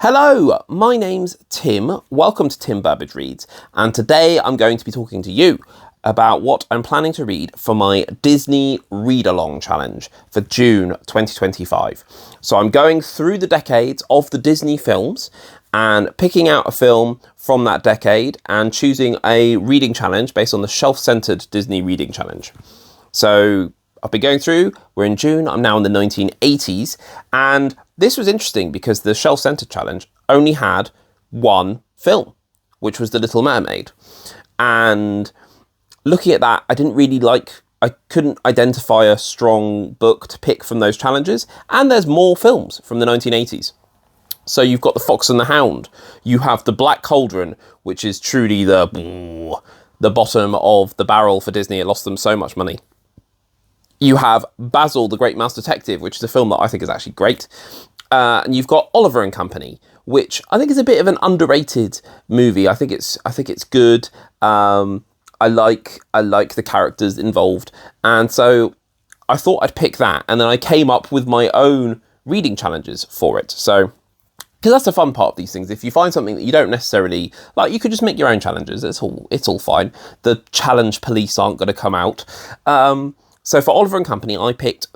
Hello, my name's Tim. Welcome to Tim Burbage Reads, and today I'm going to be talking to you about what I'm planning to read for my Disney Read-Along Challenge for June 2025. So I'm going through the decades of the Disney films and picking out a film from that decade and choosing a reading challenge based on the Shelf-Centered Disney Reading Challenge. So I've been going through, we're in June, I'm now in the 1980s, and this was interesting because the Shelf-Centered Challenge only had one film, which was The Little Mermaid. And looking at that, I couldn't identify a strong book to pick from those challenges, and there's more films from the 1980s. So you've got The Fox and the Hound, you have The Black Cauldron, which is truly the bottom of the barrel for Disney, it lost them so much money. You have Basil, the Great Mouse Detective, which is a film that I think is actually great. And you've got Oliver and Company, which I think is a bit of an underrated movie. I think it's good. I like the characters involved. And so I thought I'd pick that. And then I came up with my own reading challenges for it. So, because that's the fun part of these things. If you find something that you don't necessarily like, you could just make your own challenges. It's all fine. The challenge police aren't going to come out. So for Oliver and Company, I picked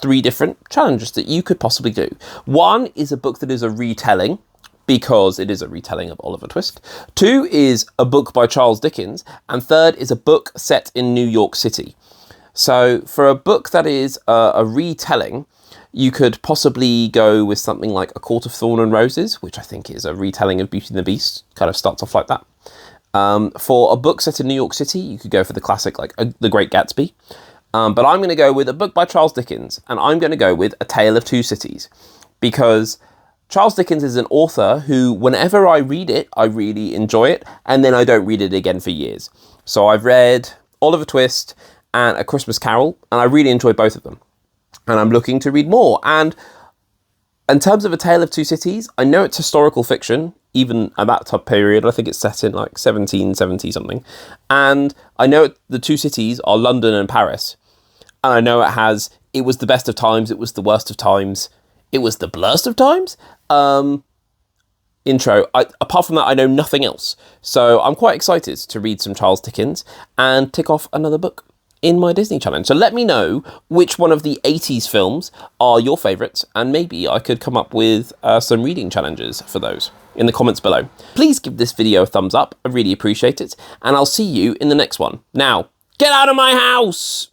3 different challenges that you could possibly do. One is a book that is a retelling, because it is a retelling of Oliver Twist. 2 is a book by Charles Dickens. And 3rd is a book set in New York City. So for a book that is a retelling, you could possibly go with something like A Court of Thorn and Roses, which I think is a retelling of Beauty and the Beast, kind of starts off like that. For a book set in New York City, you could go for the classic like The Great Gatsby. But I'm going to go with a book by Charles Dickens, and I'm going to go with A Tale of Two Cities, because Charles Dickens is an author who, whenever I read it, I really enjoy it, and then I don't read it again for years. So I've read Oliver Twist and A Christmas Carol, and I really enjoy both of them. And I'm looking to read more. And in terms of A Tale of Two Cities, I know it's historical fiction, even at that time period. I think it's set in like 1770 something. And I know the two cities are London and Paris. And I know it was the best of times, it was the worst of times, it was the blurst of times. Intro. Apart from that, I know nothing else. So I'm quite excited to read some Charles Dickens and tick off another book in my Disney challenge. So let me know which one of the 80s films are your favourites, and maybe I could come up with some reading challenges for those in the comments below. Please give this video a thumbs up, I really appreciate it, and I'll see you in the next one. Now, get out of my house!